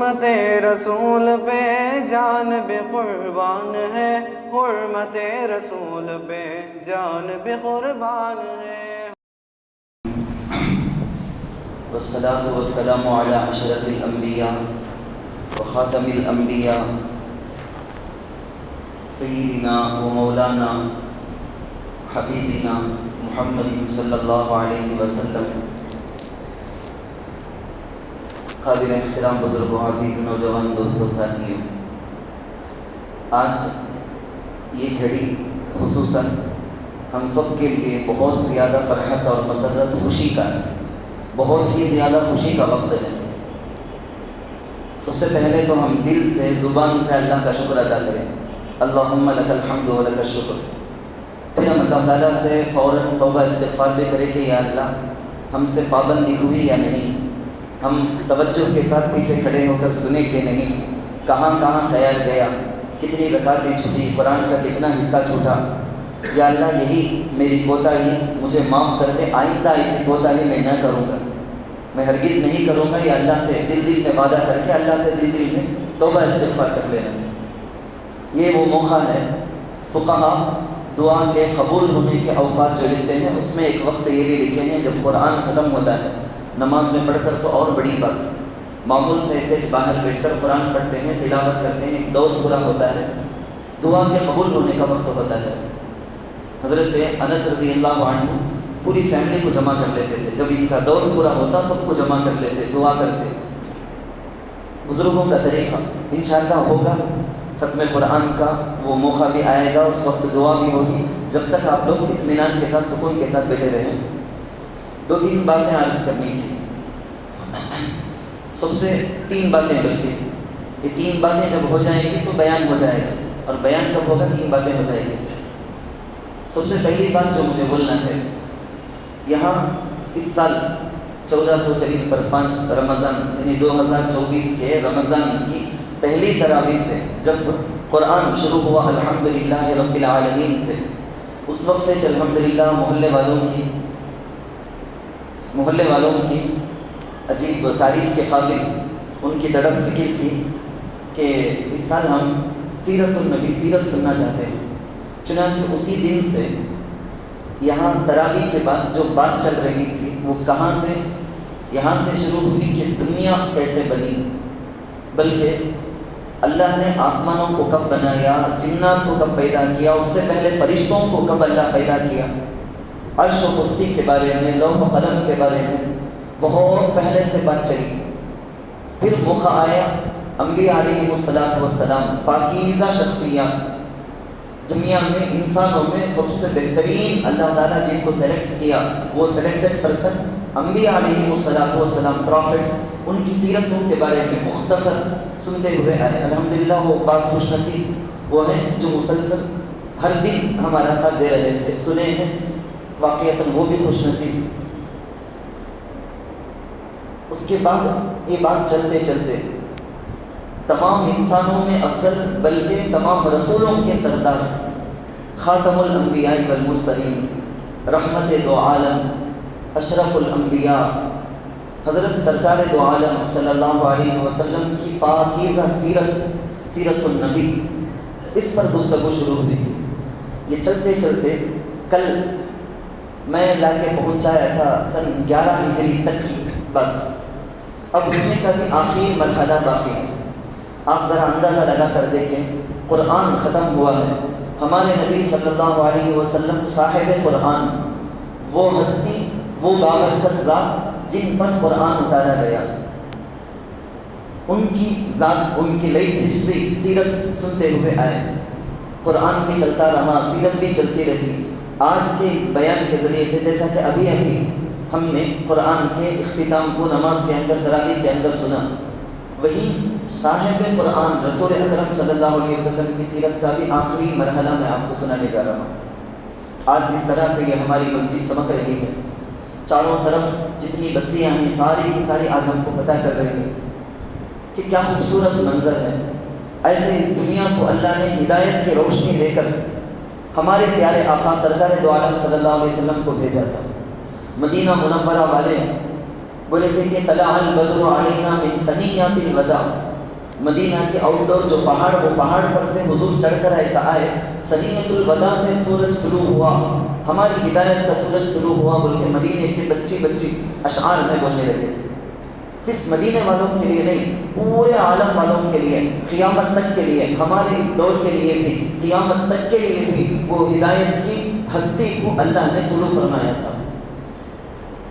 حرمت رسول پہ جان بھی قربان ہے، حرمت رسول پہ جان بھی قربان ہے۔ والصلاة والسلام على أشرف الأنبياء وخاتم الأنبياء سيدنا ومولانا حبيبنا محمد صلی اللہ علیہ وسلم۔ قابل احترام بزرگوں، عزیز نوجوان دوستوں، ساتھیوں، آج یہ گھڑی خصوصاً ہم سب کے لیے بہت زیادہ فرحت اور مسرت، خوشی کا ہے، بہت ہی زیادہ خوشی کا وقت ہے۔ سب سے پہلے تو ہم دل سے، زبان سے اللہ کا شکر ادا کریں، اللہم لک الحمد و لک الشکر۔ پھر ہم اللہ تعالیٰ سے فوراً توبہ استغفار بھی کریں کہ یا اللہ ہم سے پابندی ہوئی یا نہیں، ہم توجہ کے ساتھ پیچھے کھڑے ہو کر سنے کہ نہیں، کہاں کہاں خیال گیا، کتنی رکعتیں چھوٹی، قرآن کا کتنا حصہ چھوٹا۔ یا اللہ یہی میری کوتاہی، مجھے معاف کر دے، آئندہ ایسی کوتاہی میں نہ کروں گا، میں ہرگز نہیں کروں گا۔ یا اللہ سے دل میں وعدہ کر کے اللہ سے دل میں توبہ استغفار کر لینا۔ یہ وہ موقع ہے، فقہا دعا کے قبول ہونے کے اوقات جو لکھتے ہیں اس میں ایک وقت یہ بھی لکھے ہیں جب قرآن ختم ہوتا ہے، نماز میں پڑھ کر تو اور بڑی بات، معمول سے ایسے باہر بیٹھ کر قرآن پڑھتے ہیں، تلاوت کرتے ہیں، ایک دور پورا ہوتا ہے، دعا کے قبول ہونے کا وقت ہوتا ہے۔ حضرت انس رضی اللہ عنہ پوری فیملی کو جمع کر لیتے تھے، جب ان کا دور پورا ہوتا سب کو جمع کر لیتے، دعا کرتے۔ بزرگوں کا طریقہ انشاءاللہ ہوگا، ختم قرآن کا وہ موقع بھی آئے گا، اس وقت دعا بھی ہوگی، جب تک آپ لوگ اطمینان کے ساتھ، سکون کے ساتھ بیٹھے رہیں۔ دو تین باتیں عرض کرنی تھی، سب سے تین باتیں، بلکہ یہ تین باتیں جب ہو جائیں گی تو بیان ہو جائے گا، اور بیان کب ہوگا؟ تین باتیں ہو جائیں گی۔ سب سے پہلی بات جو مجھے بولنا ہے، یہاں اس سال 1440 پر 5 رمضان یعنی 2024 کے رمضان کی پہلی تراویح سے جب قرآن شروع ہوا الحمدللہ رب العالمین سے، اس وقت سے الحمدللہ محلے والوں کی عجیب تعریف کے قابل ان کی تڑپ فکر تھی کہ اس سال ہم سیرت النبی، سیرت سننا چاہتے ہیں۔ چنانچہ اسی دن سے یہاں تراویح کے بعد جو بات چل رہی تھی وہ کہاں سے، یہاں سے شروع ہوئی کہ دنیا کیسے بنی، بلکہ اللہ نے آسمانوں کو کب بنایا، جنات کو کب پیدا کیا، اس سے پہلے فرشتوں کو کب اللہ پیدا کیا، عرش و کرسی کے بارے میں، لوح و قلم کے بارے میں بہت پہلے سے بات چلی۔ پھر موقع آیا انبیاء علیہ السلام، پاکیزہ شخصیات، دنیا میں انسانوں میں سب سے بہترین اللہ تعالیٰ جن کو سلیکٹ کیا، وہ سلیکٹڈ پرسن انبیاء علیہ السلام، پرافٹس، ان کی سیرتوں کے بارے میں مختصر سنتے ہوئے آئے۔ الحمدللہ وہ بعض خوش نصیب وہ ہیں جو مسلسل ہر دن ہمارا ساتھ دے رہے تھے، سنے ہیں، واقعتاً وہ بھی خوش نصیب۔ اس کے بعد یہ بات چلتے چلتے تمام انسانوں میں افضل، بلکہ تمام رسولوں کے سردار، خاتم الانبیاء والمرسلین، رحمت دو عالم، اشرف الانبیاء، حضرت سرکار دو عالم صلی اللہ علیہ وسلم کی پاکیزہ سیرت النبی، اس پر گفتگو شروع ہوئی تھی۔ یہ چلتے چلتے کل میں لا کے پہنچایا تھا سن 11 ہجری تک کی بات، اب اس میں کا بھی آخری مرحلہ باقی ہے۔ آپ ذرا اندازہ لگا کر دیکھیں، قرآن ختم ہوا ہے، ہمارے نبی صلی اللہ علیہ وسلم صاحب قرآن، وہ ہستی، وہ بابرکت ذات جن پر قرآن اتارا گیا، ان کی ذات، ان کی لائف ہسٹری، سیرت سنتے ہوئے آئے، قرآن بھی چلتا رہا، سیرت بھی چلتی رہی۔ آج کے اس بیان کے ذریعے سے، جیسا کہ ابھی ہم نے قرآن کے اختتام کو نماز کے اندر، تراویح کے اندر سنا، وہی صاحب قرآن رسول اکرم صلی اللہ علیہ وسلم کی سیرت کا بھی آخری مرحلہ میں آپ کو سنانے جا رہا ہوں۔ آج جس طرح سے یہ ہماری مسجد چمک رہی ہے، چاروں طرف جتنی بتیاں ہیں ساری کی ساری آج ہم کو پتہ چل رہی ہے کہ کیا خوبصورت منظر ہے۔ ایسے اس دنیا کو اللہ نے ہدایت کی روشنی دے کر ہمارے پیارے آقا سرکار دو عالم صلی اللہ علیہ وسلم کو بھیجا تھا۔ مدینہ منورہ والے بولے تھے کہ طلع البدر علینا من ثنیات الوداع، مدینہ کے آؤٹ ڈور جو پہاڑ، وہ پہاڑ پر سے حضور چڑھ کر ایسا آئے، سنیۃ الوداع سے سورج طلوع ہوا، ہماری ہدایت کا سورج طلوع ہوا بول کے مدینے کے بچی اشعار میں بولنے لگے تھے۔ صرف مدینے والوں کے لیے نہیں، پورے عالم والوں کے لیے، قیامت تک کے لیے، ہمارے اس دور کے لیے بھی، قیامت تک کے لیے بھی وہ ہدایت کی ہستی کو اللہ نے طلوع فرمایا تھا۔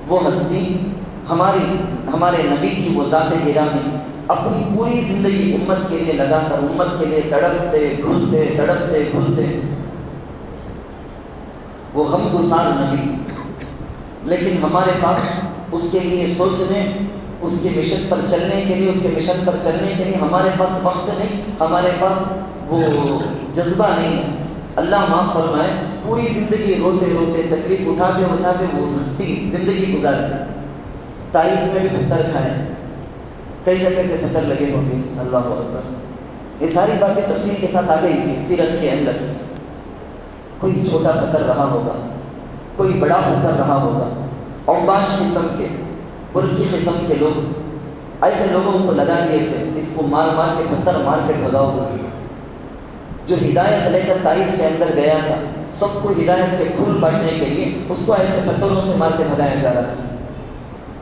وہ ہستی ہمارے نبی کی وہ ذات گرامی اپنی پوری زندگی امت کے لیے لگا کر، امت کے لیے تڑپتے گھلتے، وہ غمگسار نبی، لیکن ہمارے پاس اس کے لیے سوچنے، اس کے مشن پر چلنے کے لیے ہمارے پاس وقت نہیں، ہمارے پاس وہ جذبہ نہیں۔ اللہ معاف فرمائے، پوری زندگی روتے تکلیف اٹھاتے وہ ہستی زندگی گزاری، طائف میں بھی پتھر کھائے، کیسے پتھر لگے ہوں گے، اللہ اکبر۔ یہ ساری باتیں تفصیل کے ساتھ آ گئی تھی سیرت کے اندر۔ کوئی چھوٹا پتھر رہا ہوگا، کوئی بڑا پتھر رہا ہوگا، اوباش قسم کے، برقی قسم کے لوگ ایسے لوگوں کو لگا دیے تھے، اس کو مار کے پتھر مار کے بھگاؤ گے۔ جو ہدایت لے کر طائف کے اندر گیا تھا، سب کو ہدایت کے پھول بانٹنے کے لیے، اس کو ایسے پتھروں سے مار کے بھگایا جا رہا تھا۔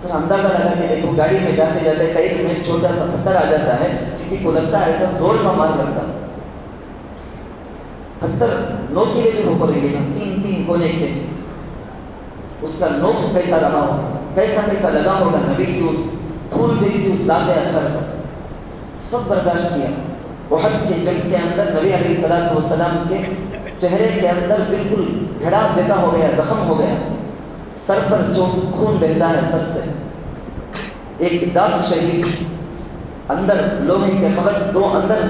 سر اندازہ لگا کہ دیکھو، گاڑی میں جاتے ٹائر میں چھوٹا سا پتھر آ جاتا ہے، کسی کو لگتا ہے ایسا زور کا مار کرتا، پتھر نوکیلے بھی ہو پڑیں گے نا، تین کونے کے، اس کا نوک کیسا رہا ہوگا، کیسا لگا ہوگا نبی کی اس پھول جیسی اس ذات اطہر پر۔ سب برداشت کیا۔ احد کے جنگ کے اندر نبی علیہ الصلوۃ والسلام کے چہرے کے اندر بالکل گھڑا جیسا ہو گیا، زخم ہو گیا، سر پر جو خون بہتا ہے سر سے، ایک داغ شہید، اندر لوہے کے خبر، دو اندر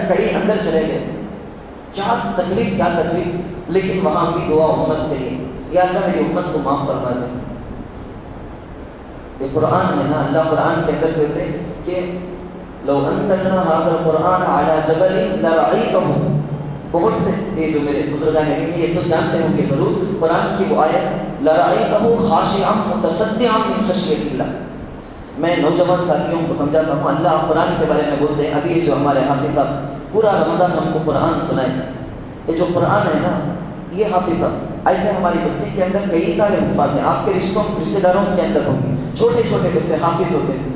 کڑی اندر چلے گئے۔ کیا تکلیف، لیکن وہاں بھی دعا امت کے لیے، یا اللہ میری امت کو معاف فرما دے۔ یہ قرآن ہے نا، اللہ قرآن کے اندر کہتے ہیں کہ لو انزلنا هذا القرآن على جبل لرأيته، بہت سے یہ جو میرے بزرگان ہیں یہ تو جانتے ہوں گے ضرور، قرآن کی وہ آیت لرأيته خاشعا متصدعا من خشیۃ اللہ۔ میں نوجوان ساتھیوں کو سمجھاتا ہوں، اللہ قرآن کے بارے میں بولتے ہیں، ابھی یہ جو ہمارے حافظ صاحب پورا رمضان ہم کو قرآن سنائے، یہ جو قرآن ہے نا، یہ حافظ صاحب ایسے ہماری بستی کے اندر کئی سارے حفاظ ہیں، آپ کے رشتہ داروں کے اندر ہوں گے، چھوٹے بچے حافظ ہوتے ہیں۔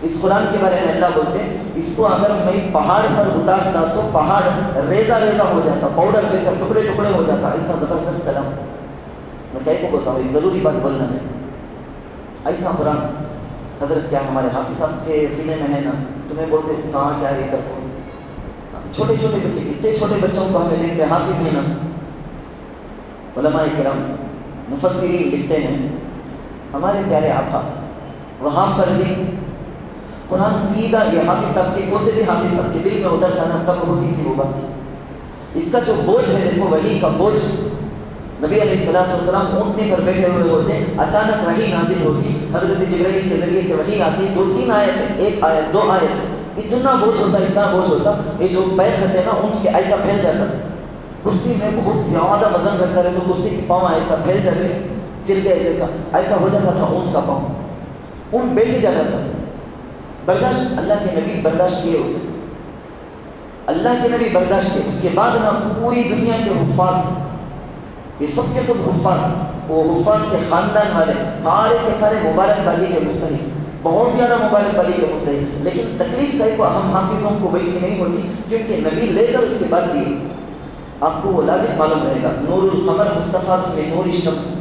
اس قرآن کے بارے میں اللہ بولتے ہیں، اس کو اگر میں پہاڑ پر اتارتا تو پہاڑ ریزہ ہو جاتا، پاؤڈر جیسا ٹکڑے ہو جاتا، ایسا زبردست کلام۔ میں کہہ کو بولتا ہوں، ایک ضروری بات بولنا ہے، ایسا قرآن حضرت کیا ہمارے حافظ صاحب کے سینے میں ہے نا، تمہیں بولتے کہاں کیا یہ کرو، چھوٹے بچے، اتنے چھوٹے بچوں کو ہمیں دیکھتے حافظ ہی نا۔ علماء کرام مفسرین لکھتے ہیں، ہمارے پیارے آقا وہاں پر بھی قرآن سیدھا یہ حافظ صاحب کے کوسے بھی حافظ صاحب کے دل میں اترتا نا، تب ہوتی تھی وہ بات۔ اس کا جو بوجھ ہے دیکھو، وحی کا بوجھ، نبی علیہ الصلوۃ والسلام اونٹنے پر بیٹھے ہوئے ہوتے، اچانک وحی نازل ہوتی، حضرت جبرائیل کے ذریعے سے وحی آتی، 2-3 آیت، 1 آیت 2 آیت، اتنا بوجھ ہوتا، یہ جو پیر کرتے ہیں نا اونٹ کے، ایسا پھیل جاتا، کرسی میں بہت زیادہ وزن رکھتا رہے تو کرسی کے پاؤں ایسا پھیل جاتے، چلتے جیسا ایسا ہو جاتا تھا اونٹ کا پاؤں، اونٹ بیٹھ ہی جاتا تھا۔ برداشت اللہ کے نبی برداشت کیے اسے، اللہ کے نبی برداشت کیے۔ اس کے بعد نا پوری دنیا کے حفاظ، یہ سب کے سب حفاظ، وہ حفاظ کے خاندان والے سارے کے سارے مبارک بادی کے مستحق، بہت زیادہ مبارک بادی کے مستحق، لیکن تکلیف کا ایک ہم حافظوں کو ویسی نہیں ہوتی، کیونکہ نبی لے کر اس کے بعد دیے۔ آپ کو وہ لاجک معلوم رہے گا، نور القمر مصطفیٰ من نور الشمس،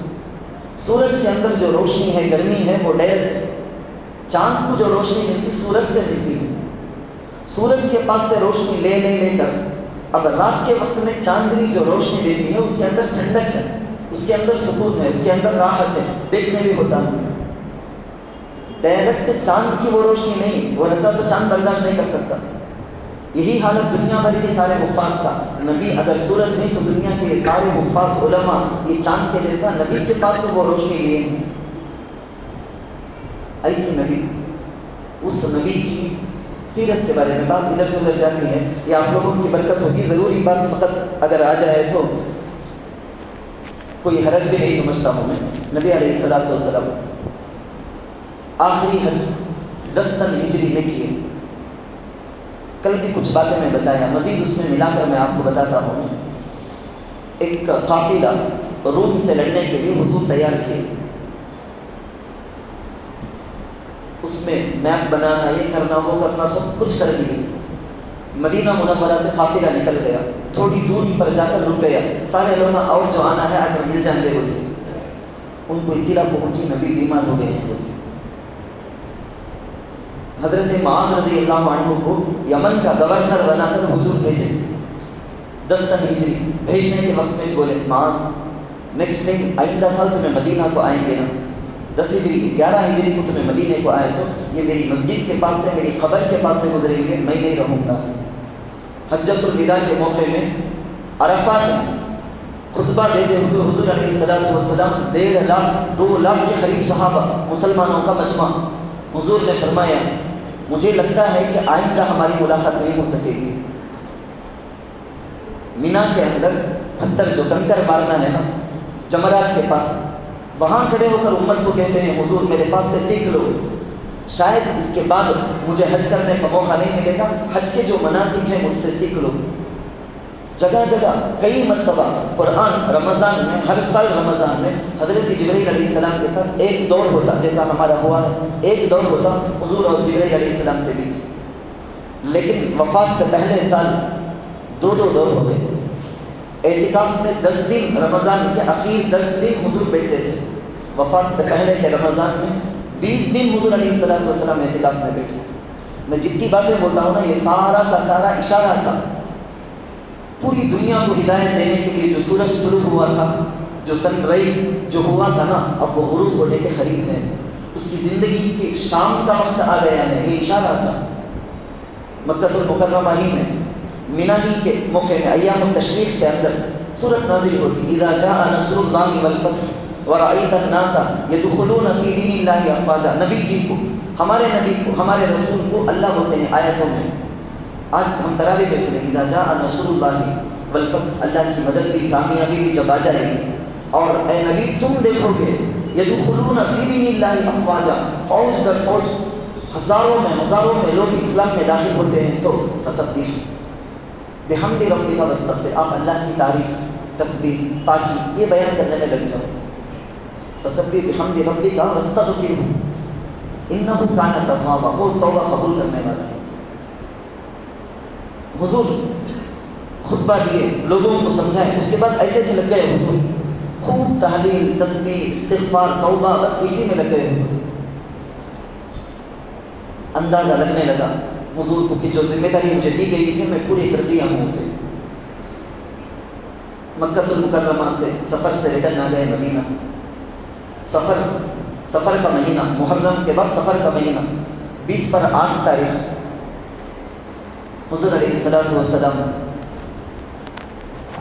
سورج کے اندر جو روشنی ہے، گرمی ہے، وہ ڈائریکٹ، چاند کو جو روشنی ملتی سورج سے ملتی ہے، سورج کے پاس سے روشنی لے کر اب رات کے وقت میں چاندنی جو روشنی دیتی ہے، اس کے اندر ٹھنڈک ہے، اس کے اندر سکون ہے، اس کے اندر راحت ہے، دیکھنے بھی ہوتا ہے۔ ڈائریکٹ چاند کی وہ روشنی نہیں، وہ رہتا تو چاند برداشت نہیں کر سکتا۔ یہی حالت دنیا بھر کے سارے حفاظ کا، نبی اگر سورج نہیں تو دنیا کے سارے حفاظ علماء یہ چاند کے جیسا نبی کے پاس سے وہ روشنی لیے ہیں۔ ایسی نبی، اس نبی کی سیرت کے بارے میں بات ادھر سے ادھر جاتی ہے، یہ آپ لوگوں کی برکت ہوگی۔ ضروری بات فقط اگر آ جائے تو کوئی حرج بھی نہیں سمجھتا ہوں میں۔ نبی علیہ الصلوۃ والسلام آخری حج 10 سن ہجری میں کیے، کل بھی کچھ باتیں میں بتایا، مزید اس میں ملا کر میں آپ کو بتاتا ہوں۔ ایک قافلہ روم سے لڑنے کے لیے حضور تیار کیے، اس میں میپ بنانا، یہ کرنا وہ کرنا سب کچھ کر دیے۔ مدینہ منورہ سے قافلہ نکل گیا، تھوڑی دوری پر جا کر رک گیا، سارے لوگ اور جو آنا ہے آ کر مل جائیں گے بول کے۔ ان کو اطلاع پہنچی نبی بیمار ہو گئے ہیں بول کے۔ حضرت معاذ رضی اللہ عنہ کو یمن کا گورنر بنا کر حضور بھیجے 10 سن ہجری۔ بھیجنے کے وقت میں بولے معاذ نیکسٹ ٹائم آئندہ سال تمہیں مدینہ کو آئیں گے نا، 10 ہجری 11 ہجری کو تمہیں مدینے کو آئے تو یہ میری مسجد کے پاس سے، میری قبر کے پاس سے گزریں گے، میں نہیں رہوں گا۔ حجۃ الوداع کے موقع میں عرفات میں خطبہ دیتے ہوئے حضور علیہ الصلوۃ والسلام 1.5 لاکھ 2 لاکھ کے قریب صحابہ مسلمانوں کا مجمع، حضور نے فرمایا مجھے لگتا ہے کہ آئندہ ہماری ملاقات نہیں ہو سکے گی۔ مینا کے اندر پتھر جو کنکر مارنا ہے نا جمرات کے پاس، وہاں کھڑے ہو کر امت کو کہتے ہیں حضور میرے پاس سے سیکھ لو، شاید اس کے بعد مجھے حج کرنے کا موقع نہیں ملے گا، حج کے جو مناسک ہیں مجھ سے سیکھ لو۔ جگہ جگہ کئی مرتبہ قرآن رمضان میں، ہر سال رمضان میں حضرت جبرائیل علیہ السلام کے ساتھ ایک دور ہوتا، جیسا ہمارا ہوا ہے، ایک دور ہوتا حضور اور جبرائیل علیہ السلام کے بیچ۔ لیکن وفات سے پہلے سال 2 دور ہو گئے۔ اعتکاف میں 10 دن، رمضان کے اخیر 10 دن حضور بیٹھتے تھے۔ وفات سے پہلے کے رمضان میں 20 دن حضور علیہ الصلوۃ والسلام اعتکاف میں بیٹھے۔ میں جتنی باتیں بولتا ہوں نا، یہ سارا کا سارا اشارہ تھا پوری دنیا کو ہدایت دینے کے لیے۔ جو سورج طلوع ہوا تھا، جو سن رائز جو ہوا تھا نا، اب وہ غروب ہونے کے قریب ہے، اس کی زندگی کے شام کا وقت آ گیا ہے، یہ اشارہ تھا۔ مکہ المکرمہ ہی میں مینا ہی کے موقع میں ایام التشریق کے اندر سورت نازل ہوتی، اذا جاء نصر اللہ والفتح ورأیت الناس یدخلون فی دین اللہ افواجا۔ نبی جی کو، ہمارے نبی کو، ہمارے رسول کو اللہ بولتے ہیں آیتوں میں۔ آج ہم تراویح میں سنیں اذا جاء نصر اللہ والفتح، اللہ کی مدد بھی کامیابی بھی جب آ جائے گی، اور اے نبی تم دیکھو گے یدخلون فی دین اللہ افواجا، فوج در فوج، ہزاروں میں لوگ اسلام میں داخل ہوتے ہیں، تو فسبح بحمد ربک واستغفر، آپ اللہ کی تعریف، تسبیح، پاکی یہ بیان کرنے میں لگ جاؤ۔ فسبح بحمد ربک واستغفر انہ کان توابا، وہ توبہ قبول کرنے والا ہے۔ حضور خطبہ دیے، لوگوں کو سمجھائے، اس کے بعد ایسے لگ گئے حضور، خوب تحلیل، تسبیح، استغفار، توبہ، بس اسی میں لگ گئے حضور۔ اندازہ لگنے لگا حضور کو کہ جو ذمہ داری مجھے دی گئی تھی میں پوری کر دیا ہوں اسے۔ مکہ المکرمہ سے سفر سے ریٹرن آ گئے مدینہ۔ سفر کا مہینہ، محرم کے بعد سفر کا مہینہ 20 پر 8 تاریخ حضور علیہ الصلوۃ والسلام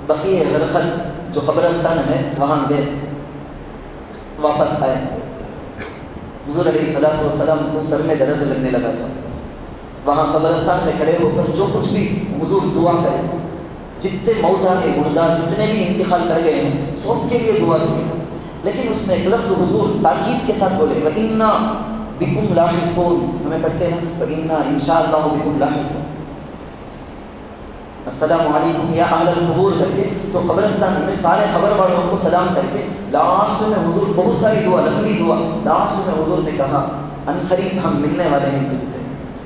بقیع غرقد جو قبرستان ہے وہاں گئے، واپس آئے۔ حضور علیہ الصلوۃ والسلام کو سر میں درد لگنے لگا تھا، وہاں قبرستان میں کھڑے ہو کر جو کچھ بھی حضور دعا کریں، جتنے موتیٰ کے مردار جتنے بھی انتقال کر گئے ہیں سب کے لیے دعا کی، لیکن اس میں ایک لفظ حضور تاکید کے ساتھ بولے وَإِنَّا بِكُمْ لَاحِقُونَ، ہمیں پڑھتے ہیں وَإِنَّا إِن شاء اللَّهُ بِكُمْ لَاحِقُونَ، السلام علیکم یا اہل القبور کر کے، تو قبرستان میں سارے قبر والوں کو سلام کر کے لاسٹ میں حضور بہت ساری دعا، لمبی دعا، لاسٹ میں حضور نے کہا ان قریب ہم ملنے والے ہیں تم سے،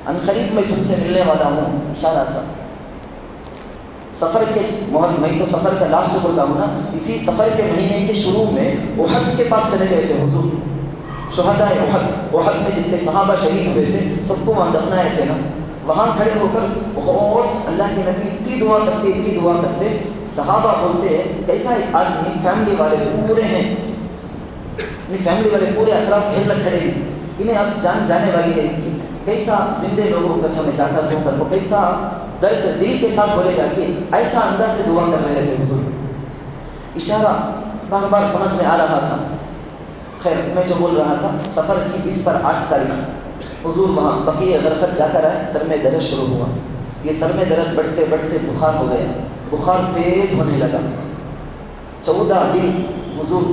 ان قریب میں تم سے ملنے والا ہوں، اشارہ تھا۔ سفر کے میں تو سفر کا لاسٹ بولتا ہوں نا، اسی سفر کے مہینے کے شروع میں احد کے پاس چلے گئے تھے حضور، شہداء احد میں جتنے صحابہ شہید ہوئے تھے سب کو وہاں دفنائے تھے نا، وہاں کھڑے ہو کر بہت اللہ کے نبی اتنی دعا کرتے، صحابہ بولتے ہیں کیسا ایک آدمی فیملی والے پورے ہیں، فیملی والے پورے اطراف گھیر کر کھڑے ہیں، انہیں اب جان جانے والی ہے اس کی، کیسا زندے لوگوں کا میں جاتا ہوں کر وہ کیسا درد دل کے ساتھ بولے گا کہ ایسا انداز سے دعا کر رہے تھے حضور۔ اشارہ بار بار سمجھ میں آ رہا تھا۔ خیر میں جو بول رہا تھا، سفر کی 20 پر 8 تاریخ حضور وہاں بقیع غرقد جا کر آئے، سر میں درد شروع ہوا، یہ سر میں درد بڑھتے بڑھتے بخار ہو گیا، بخار تیز ہونے لگا، 14 دن حضور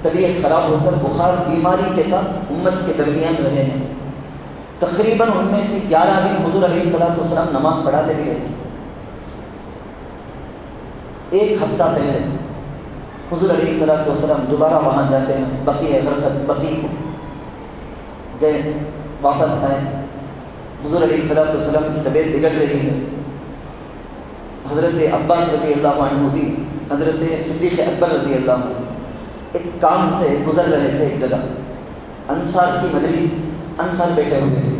طبیعت خراب ہو کر بخار بیماری کے ساتھ امت کے درمیان رہے ہیں۔ تقریباً ان میں سے 11 دن حضور علیہ السلام نماز پڑھاتے بھی رہے. ایک ہفتہ پہلے حضور علیہ السلام دوبارہ وہاں جاتے ہیں, بقیع کو گئے, واپس آئے. حضور علیہ السلام کی طبیعت بگڑ رہی ہے. حضرت عباس رضی اللہ عنہ بھی حضرت صدیق اکبر رضی اللہ عنہ ایک کام سے گزر رہے تھے. ایک جگہ انصار کی مجلس, انصار بیٹھے ہوئے ہیں,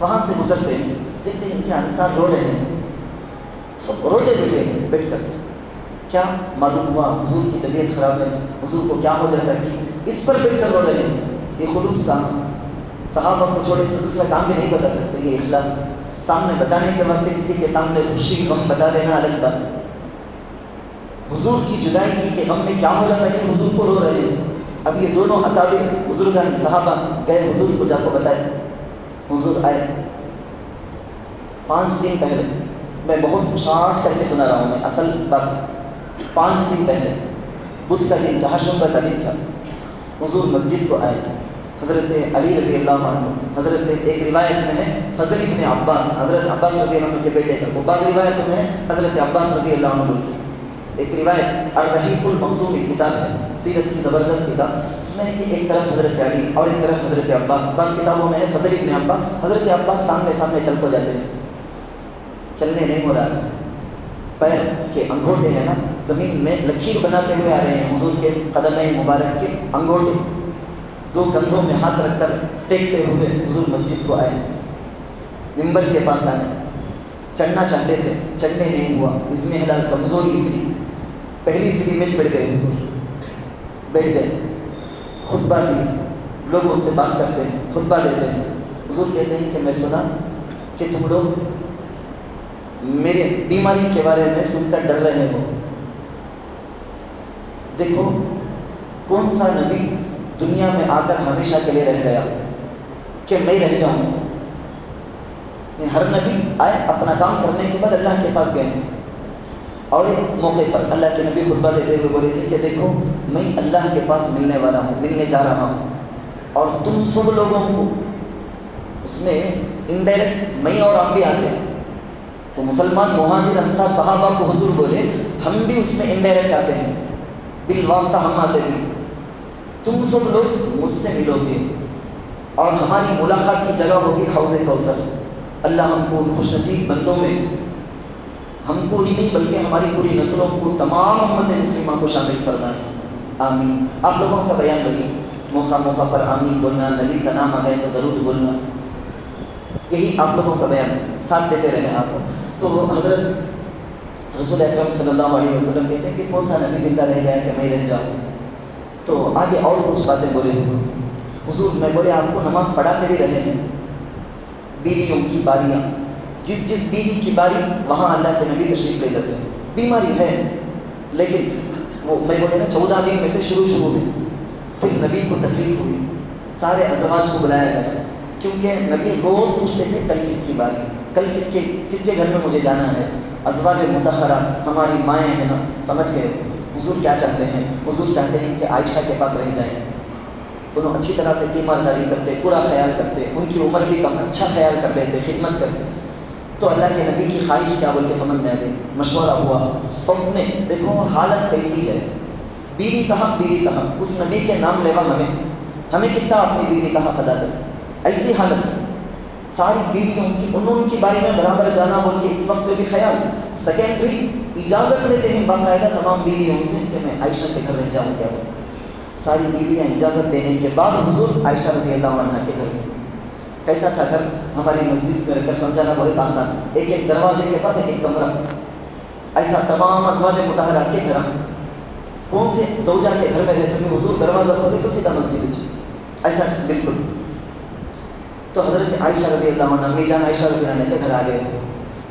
وہاں سے گزرتے ہیں, دیکھتے ہیں کہ انصار رو رہے ہیں, سب روتے بیٹھے ہیں بیٹھ کر. کیا معلوم ہوا حضور کی طبیعت خراب ہے, حضور کو کیا ہو جاتا ہے کہ اس پر بیٹھ کر رو رہے ہیں. یہ خلوص کام, صحابہ کو چھوڑے تو دوسرا کام بھی نہیں بتا سکتے. یہ اخلاص سامنے بتانے کے واسطے کسی کے سامنے خوشی غم بتا دینا الگ بات ہے. حضور کی جدائی کی کہ غم میں کیا ہو جاتا ہے کہ حضور کو رو رہے ہیں. اب یہ دونوں اکابر بزرگان صحابہ گئے, حضور کو جا کو بتائے. حضور آئے. 5 دن پہلے, میں بہت شارٹ کر کے سنا رہا ہوں, میں اصل بات 5 دن پہلے بدھ کا دن, جہاشم کا دن تھا. حضور مسجد کو آئے. حضرت علی رضی اللہ عنہ, حضرت ایک روایت میں ہے فضل ابن عباس, حضرت عباس رضی اللہ عنہ کے بیٹے تھے. وہ بعض روایتوں میں ہے حضرت عباس رضی اللہ عنہ کی. ایک روایت الرحیق المختوم ایک کتاب ہے, سیرت کی زبردست کتاب, اس میں ہے کہ ایک طرف حضرت علی اور ایک طرف حضرت عباس. بعض کتابوں میں ہے فضل ابن عباس, حضرت عباس سامنے سامنے چل کو جاتے ہیں. چلنے نہیں ہو رہا, پیر کے انگوٹھے ہیں نا زمین میں لکیر بناتے ہوئے آ رہے ہیں. حضور کے قدمین مبارک کے انگوٹھے 2 کندھوں میں ہاتھ رکھ کر ٹیکتے ہوئے حضور مسجد کو آئے. منبر کے پاس آئے, چڑھنا چاہتے تھے, چڑھنے نہیں ہوا. اس میں حلال کمزوری تھی, پہلی سیڑھی میں چڑھ گئے. حضور بیٹھ گئے, خطبہ دی, لوگوں سے بات کرتے ہیں, خطبہ دیتے ہیں. حضور کہتے ہیں کہ میں سنا کہ تم لوگ میرے بیماری کے بارے میں سن کر ڈر رہے ہو. دیکھو کون سا نبی دنیا میں آ کر ہمیشہ کے لیے رہ گیا کہ میں رہ جاؤں. ہر نبی آئے, اپنا کام کرنے کے بعد اللہ کے پاس گئے. اور ایک موقع پر اللہ کے نبی خطبہ دیتے ہوئے بولے تھے کہ دیکھو میں اللہ کے پاس ملنے والا ہوں, ملنے جا رہا ہوں, اور تم سب لوگوں کو اس میں انڈائریکٹ میں اور آپ بھی آتے ہیں. تو مسلمان مہاجر انصار صحابہ کو حضور بولے ہم بھی اس میں انڈائریکٹ آتے ہیں, بالواسطہ ہم آتے بھی. تم سب لوگ مجھ سے ملو گے اور ہماری ملاقات کی جگہ ہوگی حوض کوثر. اللہ ہم کو خوش نصیب بندوں میں, ہم کو ہی نہیں بلکہ ہماری پوری نسلوں کو, تمام امت مسلمہ کو شامل فرمائے. آمین. آپ لوگوں کا بیان وہی, موقع پر آمین بولنا, نبی کا نام آ گئے تو درود بولنا, یہی آپ لوگوں کا بیان, ساتھ دیتے رہے آپ. تو حضرت رسول اکرم صلی اللہ علیہ وسلم کہتے ہیں کہ کون سا نبی زندہ رہ گیا کہ میں رہ جاؤں. تو آگے اور کچھ باتیں بولے حضور میں بولے آپ کو نماز پڑھاتے بھی رہے ہیں. بیویوں کی باریاں, جس بیوی کی باری وہاں اللہ کے نبی تشریف لے جاتے ہیں. بیماری ہے لیکن وہ میں بولے نا 14 دن میں سے شروع میں پھر نبی کو تکلیف ہوئی, سارے ازواج کو بلایا گیا, کیونکہ نبی روز پوچھتے تھے کل کس کی باری, کل کس کے گھر میں مجھے جانا ہے. ازواج مطہرات ہماری مائیں ہیں نا, سمجھ گئے حضور کیا چاہتے ہیں. حضور چاہتے ہیں کہ عائشہ کے پاس رہ جائیں, انہوں اچھی طرح سے تیمارداری کرتے, پورا خیال کرتے, ان کی عمر بھی کم, اچھا خیال کر لیتے, خدمت کرتے. تو اللہ کے نبی کی خواہش کیا بول کے سمجھ میں آ گئی. مشورہ ہوا سب نے, دیکھو حالت کیسی ہے, بیوی کا حق, اس نبی کے نام لیوا ہمیں کتنا اپنی بیوی کا حق ادا کرتے. ایسی حالت ساری بیویوں کی, ان کی بارے میں برابر جانا بول کے اس وقت بھی خیال. سیکنڈری اجازت لیتے ہیں باقاعدہ تمام بیویوں سے کہ میں عائشہ کے گھر رہ جاؤں کیا. ساری بیویاں اجازت دینے کے بعد حضور عائشہ رضی اللہ عنہ کے گھر میں. کیسا تھا گھر, ہماری مسجد میں رہ کر سمجھانا بہت آسان, ایک دروازے کے پاس ایک کمرہ, ایسا تمام ازواج مطہرات کے گھر. کون سے زوجہ کے گھر میں رہتے ہیں حضور دروازہ کھولے تو سیدھا مسجد, ایسا بالکل. تو حضرت عائشہ رضی اللہ عنہ, امی جان عائشہ رضی اللہ عنہ کے گھر آ گئے.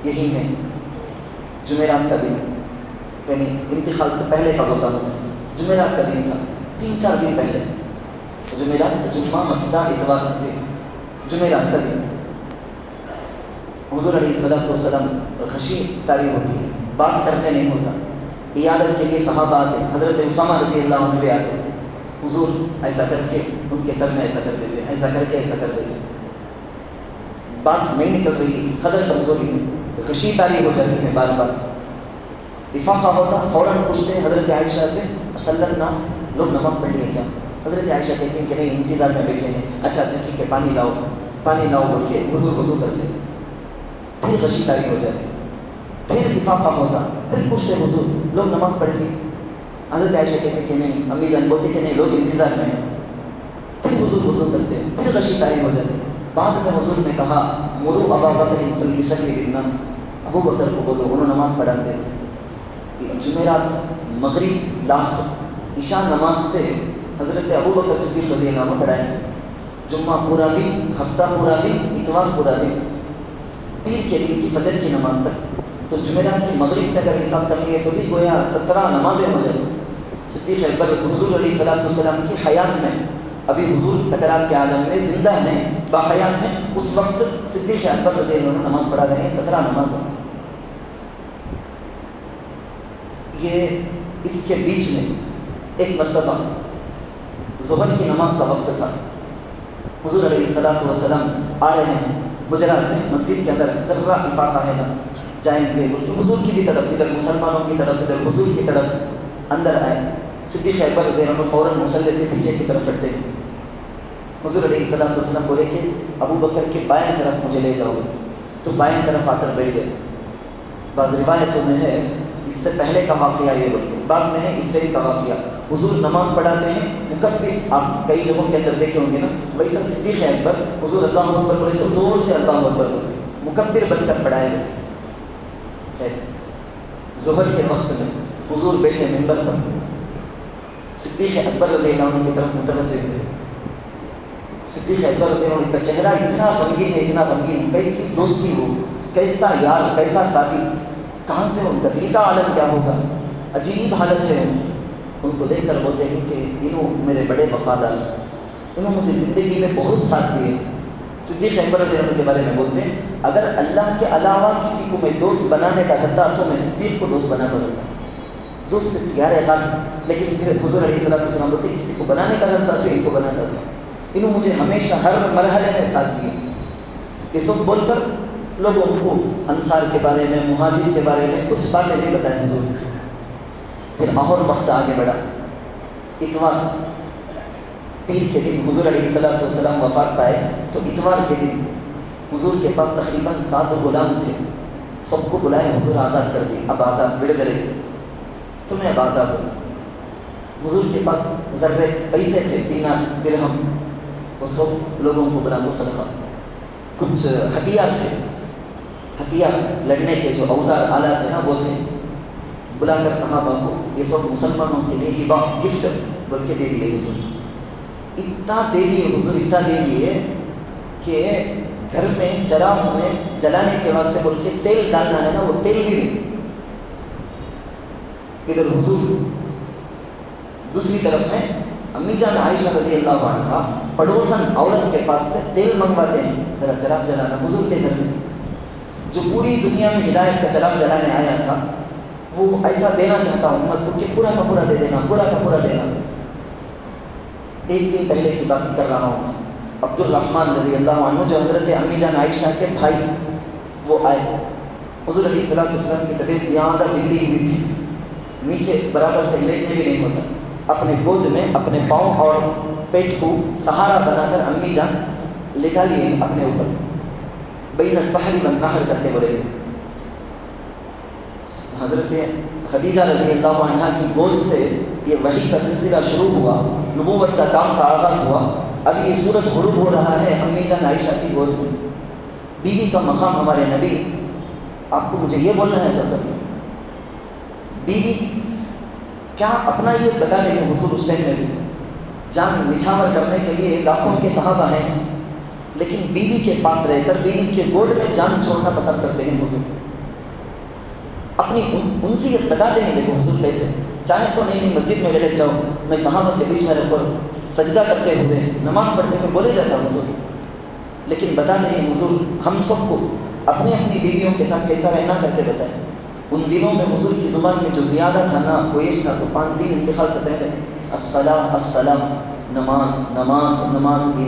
یہی ہے جمعرات کا دن, یعنی انتقال سے پہلے کا ہوتا ہے. جمعرات کا دن تھا, 3-4 دن پہلے. جمعرات, جمعہ, ہفتہ, اتوار, جمعرات کا دن. حضور علیہ السلام خشی طاری ہوتی ہے, بات کرنے نہیں ہوتا. عیادت کے لیے صحابہ آتے, حضرت اسامہ رضی اللہ عنہ بھی آتے. حضور ایسا کر کے ان کے سر میں ایسا کر دیتے, ایسا کر کے ایسا کر دیتے. بات نہیں نکل رہی، اس قدر کمزوری ہے، غشی تاری ہو جاتی ہے بار بار. افاقہ ہوتا فوراً پوچھتے ہیں حضرت عائشہ سے صلی الناس، لوگ نماز پڑھ لیے کیا؟ حضرت عائشہ کہتی ہیں کہ نہیں، انتظار میں بیٹھے ہیں. اچھا ٹھیک ہے، پانی لاؤ بول کے وضو کرتے. پھر غشی تاری ہو جاتی، پھر افاقہ ہوتا، پھر پوچھتے حضور لوگ نماز پڑھ لیے؟ حضرت عائشہ کہتے کہ نہیں، امی جان بولتے کہ نہیں لوگ انتظار میں ہیں. پھر حضور کرتے، پھر غشی تاری ہو جاتی. بعد میں حضور نے کہا مرو ابا بکر فلیصلی للناس، ابو بکر کو بولو انہوں نماز پڑھاتے. جمعرات مغرب لاسٹ عشاء نماز سے حضرت ابو بکر صدیق رضی اللہ عنہ پڑھائے. جمعہ پورا دن، ہفتہ پورا دن، اتوار پورا دن، پیر کے دن کی فجر کی نماز تک. تو جمعرات کی مغرب سے اگر حساب کر لیے تو بھی گویا 17 نمازیں ہو جاتی. صدیق اکبر حضور علیہ السلام کی حیات میں، ابھی حضور سکرات کے عالم میں زندہ ہیں، باحیات ہیں، اس وقت صدیق اکبر رضی اللہ عنہ نماز پڑھا رہے ہیں، 17 نمازیں. یہ اس کے بیچ میں ایک مرتبہ ظہر کی نماز کا وقت تھا. حضور علیہ السلام آ رہے ہیں حجرا سے، مسجد کے اندر ذرا افاقہ ہے نا، جائیں گے بلکہ حضور کی بھی طرف، ادھر مسلمانوں کی طرف، ادھر حضور کی طرف اندر آئے. صدیق اکبر رضی اللہ عنہ فوراً مصلی سے پیچھے کی طرف ہٹتے ہیں. حضور علیہ السلام بولے کہ ابو بکر کے بائیں طرف مجھے لے جاؤ، تو بائیں طرف آ کر بیٹھ گئے. بعض روایتوں میں ہے اس سے پہلے کا واقعہ یہ بلکہ، بعض میں ہے اس سے کا واقعہ. حضور نماز پڑھاتے ہیں مکبر، آپ کئی جگہوں کے اندر دیکھے ہوں گے نا، ویسا صدیق اکبر حضور اللہ اکبر بولے تو زور سے اللہ اکبر بولتے، مکبر بن کر پڑھائے ہوئے. خیر ظہر کے وقت میں حضور بیٹھے منبر پر، صدیق اکبر رضی اللہ عنہ کی طرف متوجہ ہوئے. صدیق اکبر رضی اللہ عنہ کا چہرہ اتنا غمگین ہے، اتنا غمگین، کیسی دوستی ہو، کیسا یار، کیسا ساتھی، کہاں سے ان کا دل کا عالم کیا ہوگا، عجیب حالت ہے ان کی. ان کو دیکھ کر بولتے ہیں کہ انہوں میرے بڑے وفادار، انہوں مجھے زندگی میں بہت ساتھ دیے. صدیق اکبر رضی اللہ عنہ کے بارے میں بولتے ہیں اگر اللہ کے علاوہ کسی کو میں دوست بنانے کا رہتا تو میں صدیق کو دوست بنا کر رہتا. دوست گہرے خان، لیکن پھر حضور علیہ السلام بولتے کسی کو بنانے کا رہتا تو ان کو بناتا تھا. انہوں مجھے ہمیشہ ہر مرحلے میں ساتھ دیے. یہ سب بول کر لوگوں کو انصار کے بارے میں، مہاجر کے بارے میں کچھ باتیں نہیں بتائیں حضور. پھر اور وقت آگے بڑھا. اتوار پیر کے دن حضور علیہ السلام وفات پائے، تو اتوار کے دن حضور کے پاس تقریباً 7 غلام تھے. سب کو بلائے حضور آزاد کر دی، اب آزاد بڑھ گئے تمہیں اب آزاد ہو. حضور کے پاس ذرے پیسے تھے، دینار درہم، وہ سب لوگوں کو بلا کو صدقہ. کچھ ہتھیار تھے، ہتھیار لڑنے کے جو اوزار آلات ہیں نا وہ تھے، بلا کر صحابہ کو یہ سب مسلمانوں کے لیے ہبہ گفٹ بول کے دے دیے. حضور اتنا دے دیے، حضور اتنا دے دیے کہ گھر میں چراغ میں جلانے کے واسطے بول کے تیل ڈالنا ہے نا، وہ تیل بھی نہیں. ادھر حضور دوسری طرف ہے امی جان عائشہ رضی اللہ عنہا پڑوسن عورت کے پاس سے تیل منگواتے ہیں ذرا چراغ جلانا حضور کے گھر میں. جو پوری دنیا میں ہدایت کا چراغ جلانے آیا تھا وہ ایسا دینا چاہتا ہوں امت کو کہ پورا کا پورا دے دینا، پورا کا پورا دینا. ایک دن پہلے کی بات کر رہا ہوں، عبد الرحمن رضی اللہ عنہ جو حضرت امی جان عائشہ کے بھائی، وہ آئے. حضور علیہ السلام کی طبیعت زیادہ بگڑی ہوئی تھی، نیچے برابر سے لیٹنے بھی نہیں ہوتا. اپنے گود میں اپنے پاؤں اور پیٹ کو سہارا بنا کر امی جان لٹا لیے اپنے اوپر. بین الصحر والنہر کرتے بولے. حضرت خدیجہ رضی اللہ عنہ کی گود سے یہ وحی کا سلسلہ شروع ہوا، نبوت کا کام کا آغاز ہوا. اب یہ سورج غروب ہو رہا ہے امی جان عائشہ کی گود میں. بیوی کا مقام ہمارے نبی، آپ کو مجھے یہ بولنا ہے سر، بیوی کیا اپنا یہ بتا رہے ہیں حضور اس ٹائم میں بھی جان نچھاور کرنے کے لیے لاکھوں کے صحابہ ہیں، لیکن بیوی کے پاس رہ کر بیوی کے گود میں جان چھوڑنا پسند کرتے ہیں حضور. اپنی انسیت بتاتے ہیں دیکھو حضور کیسے، چاہے تو نہیں مسجد میں بیٹھ جاؤ، میں صحابہ کے بیچ میں رہ کر سجدہ کرتے ہوئے نماز پڑھتے ہوئے بولے جاتا ہوں حضور، لیکن بتاتے ہیں حضور ہم سب کو اپنی اپنی بیویوں کے ساتھ کیسا رہنا چاہتے بتائیں. ان دنوں میں حضور کی زبان میں جو زیادہ تھا نا وہ یہ تھا، 5 دن انتقال سے پہلے الصلاۃ السلام، نماز نماز نماز کی.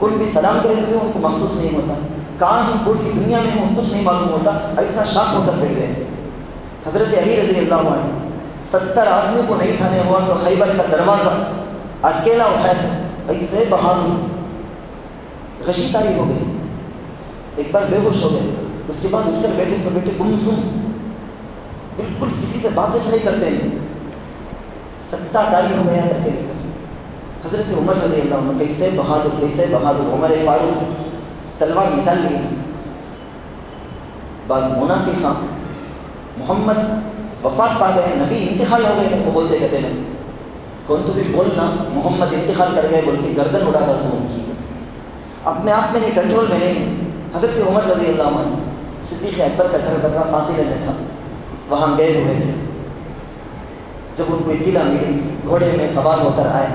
کوئی بھی سلام کرے تو ان کو محسوس نہیں ہوتا، کہاں ہم کسی دنیا میں ہوں کچھ نہیں معلوم ہوتا، ایسا شاک ہو کر بیٹھ گئے۔ حضرت علی رضی اللہ عنہ 70 آدمی کو نہیں تھانے ہوا سو خیبر کا دروازہ اکیلا اٹھایا، ایسے بہادر غشی تاری ہو گئی، ایک بار بے ہوش ہو گئے، اس کے بعد اٹھ کر بیٹھے سو بیٹھے گمسم، بالکل کسی سے باتیں نہیں کرتے ہیں، سکتہ تاری ہو گیا کر کے۔ حضرت عمر رضی اللہ عنہ کیسے بہادر عمر فاروق تلوار نکال لی، بعض منافق محمد وفات پا گئے، نبی انتقال ہو گئے، وہ بولتے کہتے ہیں کون تو بھی بولنا محمد انتقال کر گئے بول کے گردن اڑا کر تو ان کی اپنے آپ میں نہیں، کنٹرول میں نہیں۔ حضرت عمر رضی اللہ عنہ صدیق اکبر کا گھر ذرا فاصلے میں تھا، وہاں گئے ہوئے تھے، جب ان کو اطلاع ملی گھوڑے میں سوار ہو کر آئے،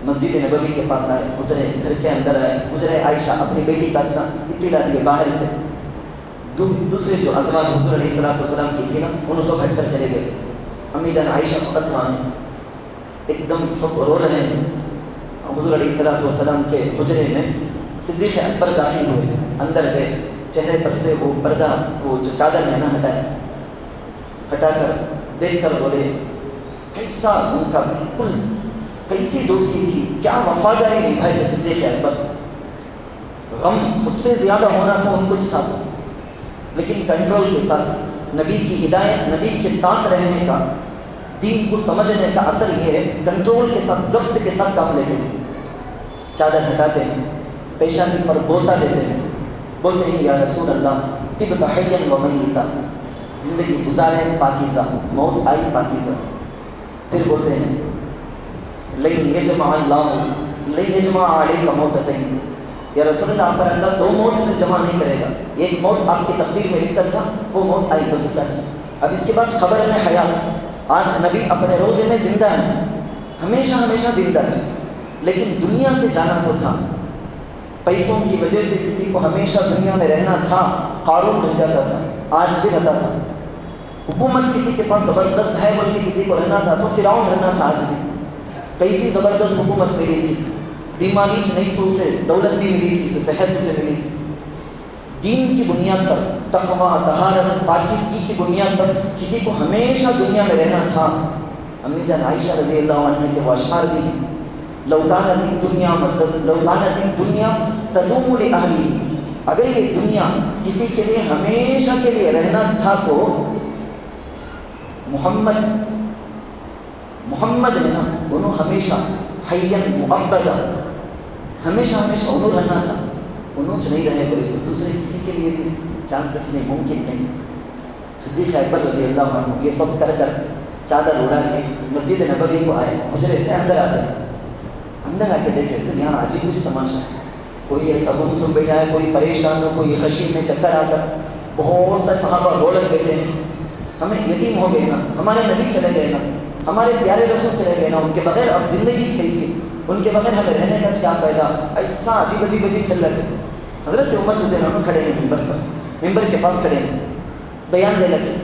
مسجد نبوی کے پاس آئے، اترے، گھر کے اندر آئے، گزرے عائشہ اپنی بیٹی کا اطلاع دیے باہر سے، دوسرے جو ازواج حضور علیہ السلام کی تھی نا انہوں سب ہٹ کر چلے گئے، امی جان عائشہ فقط وہاں ہیں، ایک دم سب رو رہے ہیں۔ حضور علیہ السلام کے حجرے میں صدیق اکبر داخل ہوئے، اندر گئے، چہرے پر سے وہ پردہ وہ جو چادر ہے نا ہٹا کر دیکھ کر بولے کیسا ان کا بالکل کیسی دوستی تھی، کیا وفاداری نبھائی تھے صدیق اکبر۔ غم سب سے زیادہ ہونا تھا ان کچھ تھا سب، لیکن کنٹرول کے ساتھ نبی کی ہدایت، نبی کے ساتھ رہنے کا، دین کو سمجھنے کا اثر یہ ہے کنٹرول کے ساتھ، ضبط کے ساتھ کام لیتے ہیں، چادر ہٹاتے ہیں، پیشانی پر بوسہ دیتے ہیں، بولتے ہیں یا رسول اللہ طب حیا و میتا، زندگی گزاریں پاکیزہ، موت آئی پاکیزہ۔ پھر بولتے ہیں لن یجمع علیک موتتین، یا رسول اللہ آپ پر اللہ دو موت جمع نہیں کرے گا، ایک موت آپ کی تقدیر میں لکھا تھا، وہ موت آئی بس اتنا چاہیے۔ اب اس کے بعد خبر میں حیات، آج نبی اپنے روزے میں زندہ ہیں، ہمیشہ زندہ ہے، لیکن دنیا سے جانا تو تھا، پیسوں کی وجہ سے کسی کو ہمیشہ دنیا میں رہنا تھا، قارون رہ جاتا تھا، آج بھی رہتا تھا، حکومت کسی کے پاس زبردست ہے بول کے کسی کو رہنا تھا تو فرعون رہنا تھا، آج بھی کیسی زبردست حکومت ملی تھی، بیماری نہیں سو سے دولت بھی ملی تھی، اسے صحت اسے ملی تھی، دین کی بنیاد پر، تقوی، طہارت، پاکیزگی کی بنیاد پر کسی کو ہمیشہ دنیا میں رہنا تھا۔ امی جان عائشہ رضی اللہ عنہ کے وہ اشعار بھی ہیں لو کانت الدنیا تدوم لأہلی، اگر یہ دنیا کسی کے لیے ہمیشہ کے لیے رہنا تھا تو محمد ہے نا، انہوں ہمیشہ حیاً مؤبدا، ہمیشہ انہوں رہنا تھا، انہوں نہیں رہے بولے تو دوسرے کسی کے لیے بھی چانس نہیں، ممکن نہیں۔ صدیق اکبر رضی اللہ عنہ یہ سب کر کر چادر اڑا کے مسجد نبوی کو آئے، حجرے سے اندر آتے ہیں، اندر آ کے دیکھے تو یہاں عجیب کچھ تماشا، کوئی ایسا گمسم بیٹھا ہے، کوئی پریشان ہو، کوئی خشی میں چکر آ کر، بہت سے صحابہ رو کر بیٹھے ہیں، ہمیں یتیم ہو گئے نا، ہمارے نبی چلے گئے نا، ہمارے پیارے رسول چلے گئے نا، ان کے بغیر اب زندگی کیسی، ان کے بغیر ہمیں رہنے کا کیا فائدہ، ایسا عجیب چل رہے تھے۔ حضرت عمر رضی اللہ عنہ کھڑے ہیں ممبر پر، ممبر کے پاس کھڑے ہیں، بیان دے لگے،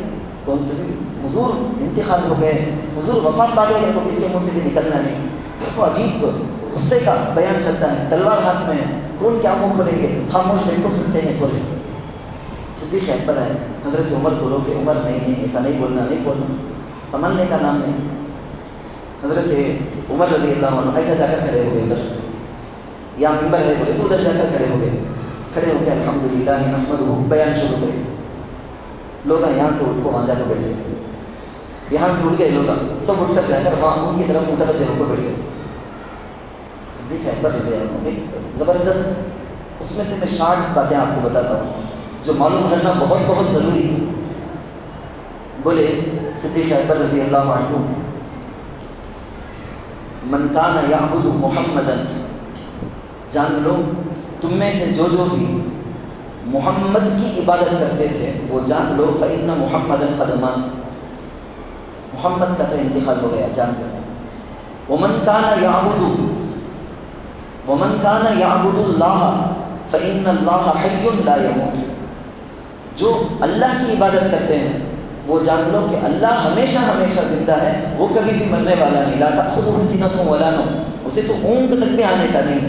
کون تم حضور انتقال ہو گئے، حضور وفات پا گئے، کو کس کے منہ سے بھی نکلنا نہیں، پھر کو عجیب غصے کا بیان چلتا ہے، تلوار ہاتھ میں ہے، کون کیا منہ کھولیں گے، خاموش رہیں کو سنتے ہیں کھولے۔ صدیق اکبر ہے، حضرت عمر بولو کہ عمر نہیں ایسا نہیں بولنا، سنبھلنے کا نام نہیں۔ حضرت عمر رضی اللہ عنہ ایسا جا کر کھڑے ہو گئے ادھر، یا ممبر ہے بولے تو ادھر جا کر کھڑے ہو گئے، کھڑے ہو کے الحمدللہ نحمدہ بیان شروع کرے، لوگ یہاں سے اٹھ کو وہاں جا کر بیٹھ گئے، یہاں سے اٹھ گئے لوگ سب اٹھ کر جا کر وہاں ان کی طرف متوجہ ہو کر بیٹھ گئے۔ صدیق اکبر رضی اللہ عنہ ایک زبردست، اس میں سے میں 60 باتیں آپ کو بتاتا ہوں جو معلوم کرنا بہت ضروری ہے۔ بولے صدیق اکبر رضی اللہ عنہ من کان یعبد محمدا، جان لو تم میں سے جو بھی محمد کی عبادت کرتے تھے وہ جان لو فإن محمدا قد مات، محمد کا تو انتقال ہو گیا، جان لو۔ ومن کان یعبد اللہ فإن اللہ حی لا یموت، جو اللہ کی عبادت کرتے ہیں وہ جان لو کہ اللہ ہمیشہ زندہ ہے، وہ کبھی بھی مرنے والا نہیں، لا تأخذہ سنۃ ولا نوم، اسے تو اونگ تک بھی آنے کا نہیں ہے،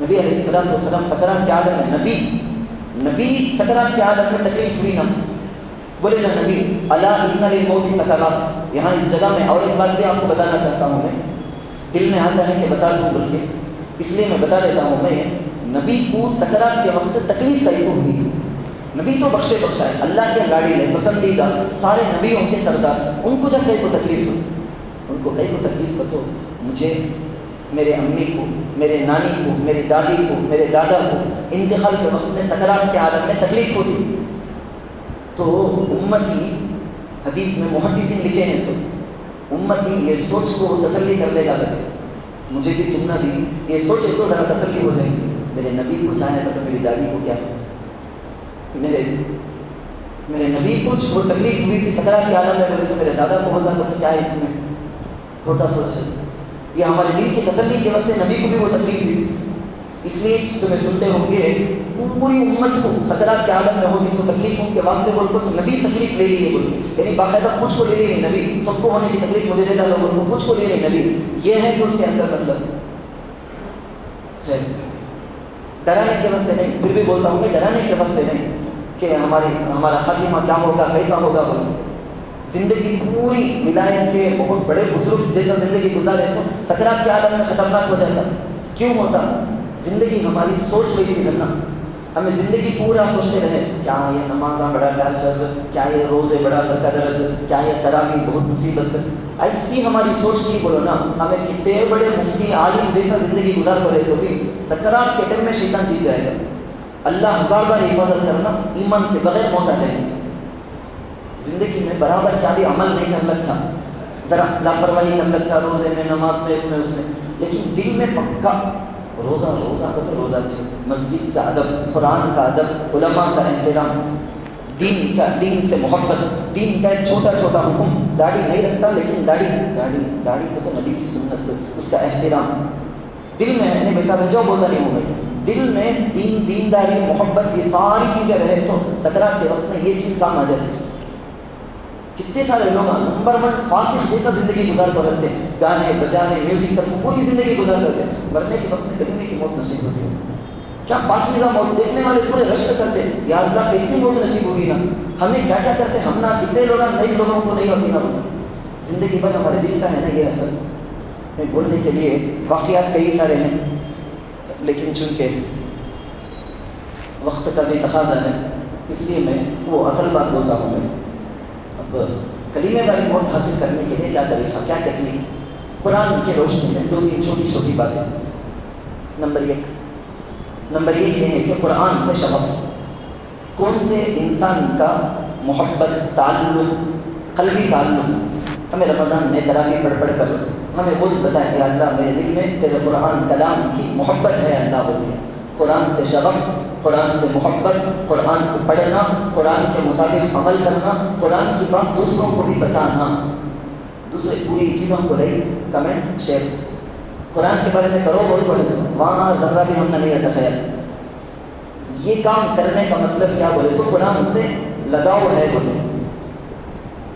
نبی علیہ السلام سکرات کے عالم میں نبی سکرات کے عالم میں تکلیف ہوئی نا، بولے نا نبی الا ان للموت سکرات. یہاں اس جگہ میں اور ایک بات بھی آپ کو بتانا چاہتا ہوں، میں دل میں آتا ہے کہ بتا دوں بول کے، اس لیے میں بتا دیتا ہوں. میں نبی کو سکرات کے وقت تکلیف کئی کو ہوئی. نبی تو بخشے بخشا ہے، اللہ کے لاڑی ہے، پسندیدہ، سارے نبیوں کے سردار. ان کو جب کئی کو تکلیف ہوئی، ان کو کئی کو تکلیف ہو، تو مجھے، میرے امی کو، میرے نانی کو، میری دادی کو، میرے دادا کو انتقال کے وقت میں سکرات کے عالم میں تکلیف ہوتی. تو امتی، حدیث میں محدثین لکھے ہیں، امتی یہ سوچ کو تسلی کر لے گا، مجھے بھی تم نہ بھی یہ سوچے تو ذرا تسلی ہو جائے گی. میرے نبی کو چاہے گا تو میری دادی کو کیا، میرے نبی کچھ وہ تکلیف ہوئی تھی سکرات کے عالم میں، بولے تو میرے دادا کو ہوتا تو کیا اس میں ہوتا. سوچ، یہ ہمارے دل کی تسلی کے واسطے نبی کو بھی وہ تکلیف ہوئی تھی. اس لیے تمہیں سنتے ہوں گے پوری امت کو سکرات کے عالم میں ہوتی سو تکلیف ان کے واسطے بول کچھ نبی تکلیف لے لیے بول کے، یعنی باقاعدہ کچھ کو لے لیے نبی، سب کو ہونے کی تکلیف مجھے دیتا لوگوں کو، کچھ کو لے لیے نبی. یہ ہے سوچ کے اندر مطلب. خیر، ڈرانے کے واسطے نہیں، پھر بھی بولتا ہوں میں ڈرانے کے واسطے نہیں کہ ہمارا خاتمہ کیا ہوگا، کیسا ہوگا بول کے. زندگی پوری ولایت کے بہت بڑے بزرگ جیسا زندگی گزارے سو سکرات کے عالم میں خطرناک ہو جاتا. کیوں ہوتا؟ زندگی ہماری سوچ ویسی کرنا. ہمیں زندگی پورا سوچتے رہے کیا یہ نمازاں بڑا ٹارچر، کیا یہ روزے بڑا سر کا درد، کیا یہ تراویح بہت مصیبت. ایسی ہماری سوچ نہیں بولو نا. ہمیں کتنے بڑے مفتی عالم جیسا زندگی گزار کرے تو بھی سکرات کے ٹائم میں شیطان جیت جائے گا. اللہ ہزار بار حفاظت کرنا، ایمان کے بغیر موت آ جائے گی. زندگی میں برابر کیا بھی عمل نہیں کر لگتا، ذرا لاپرواہی کر لگتا روزے میں، نماز میں، اس میں اس میں، لیکن دل میں پکا روزہ کا تو روزہ اچھا، مسجد کا ادب، قرآن کا ادب، علماء کا احترام، دین سے محبت، دین کا ایک چھوٹا چھوٹا حکم. داڑھی نہیں رکھتا لیکن داڑھی کو تو نبی کی سنت، اس کا احترام دل میں ہے. ویسا رجو بولتا نہیں ہوں میں، دل میں دینداری، محبت، یہ ساری چیزیں رہے تو سکرات کے وقت میں یہ چیز کام آ جاتی ہے. کتنے سارے لوگ نمبر 1 فاسق جیسا زندگی گزار کر رہتے ہیں، گانے بجانے میوزک تک پوری زندگی گزار کرتے ہیں، مرنے کے وقت میں کلمے کی موت نصیب ہوتی ہے. کیا پاکیزہ موت، دیکھنے والے پورے رشک کرتے ہیں یا اللہ کیسی موت نصیب ہوگی نا، ہم نے کیا کیا کرتے ہیں، ہم نہ کتنے لوگ نئے لوگوں کو نہیں ہوتی نا. زندگی بھر ہمارے دل کا ہے نا یہ اثر. میں بولنے کے لیے واقعات کئی سارے ہیں، لیکن چونکہ وقت کا بھی تقاضا ہے اس لیے میں وہ اصل بات بولتا ہوں. میں اب کلمے والی موت حاصل کرنے کے لیے کیا طریقہ، کیا ٹیکنیک، قرآن کی روشنی میں 2-3 چھوٹی چھوٹی باتیں. نمبر ایک یہ ہے کہ قرآن سے شغف. کون سے انسان کا محبت، تعلق، قلبی تعلق. ہمیں رمضان میں تراویح پڑھ کر ہمیں وہ بتائیں کہ اللہ میرے دل میں تیرے قرآن کلام کی محبت ہے اللہ بول کے. قرآن سے شغف، قرآن سے محبت، قرآن کو پڑھنا، قرآن کے مطابق عمل کرنا، قرآن کی بات دوسروں کو بھی بتانا، دوسرے پوری چیزوں کو رہی کمنٹ شیئر. قرآن کے بارے میں کرو بول کو وہاں ذرا بھی ہم نے نہیں آتا خیال. یہ کام کرنے کا مطلب کیا بولے تو قرآن سے لگاؤ ہے بولے.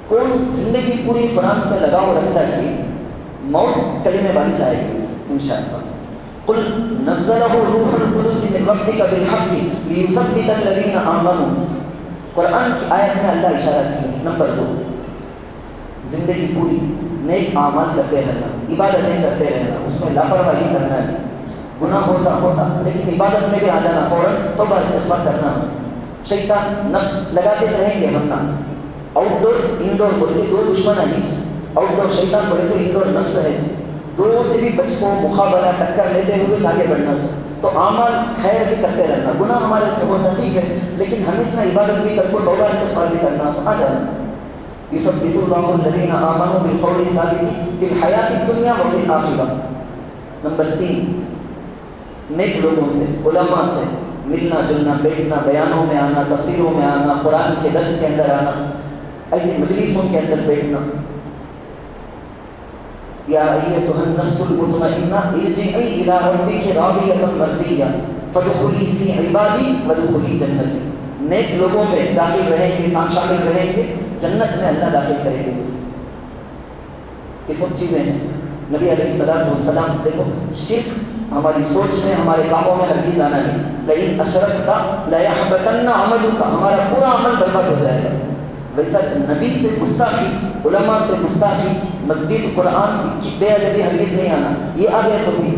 کون زندگی پوری قرآن سے لگاؤ رکھتا ہے کہ موت کلمے والی چاہے گی انشاءاللہ. قل نزلہ روح القدس من ربک بالحق لیثبت الذین آمنوا. قرآن کی آیت میں اللہ اشارہ کی ہے. نمبر 2 زندگی پوری نیک اعمال کرتے رہنا، عبادتیں کرتے رہنا، اس میں لاپرواہی کرنا نہیں. گناہ ہوتا لیکن عبادت میں بھی آ جانا، فوراً توبہ استغفار کرنا. شیطان نفس لگاتے چاہیں گے ہم نہ. آؤٹ ڈور انڈور بول کے 2 دشمن ہیں. آؤٹ ڈور شیطان بولے تو انڈور نفس ہے. 2 سے بھی بچ کو مقابلہ ٹکر لیتے ہوئے آگے بڑھنا. تو اعمال خیر بھی کرتے رہنا. گناہ ہمارے سے ہوتا ٹھیک ہے لیکن ہمیشہ عبادت بھی کر کو توبہ استغفار بھی کرنا. آ جانا. یثبت اللہ الذین آمنوا بالقول الثابت فی الحیاۃ الدنیا وفی الآخرہ. نمبر 3 نیک لوگوں سے، علماء سے ملنا جلنا، بیٹھنا، بیانوں میں آنا، تفسیروں میں آنا، قرآن کے درس کے اندر آنا، ایسی مجلسوں کے اندر بیٹھنا. یا ایتھا النفس المطمئنہ ارجعی الی ربک راضیۃ مرضیہ فادخلی فی عبادی وادخلی جنتی. نیک لوگوں میں داخل رہیں گے، شامل رہیں گے، جنت میں اللہ داخل کریں گے. یہ سب چیزیں ہیں. نبی علیہ السلام دیکھو شرک ہماری سوچ میں ہمارے کاموں میں ہرگز آنا نہیں. لئن اشرکت لیحبطن عملک، ہمارا پورا عمل برباد ہو جائے گا. ویسا نبی سے گستاخی، علماء سے گستاخی، مسجد قرآن اس کی بے ادبی ہرگز نہیں آنا. یہ آ گیا تو بھی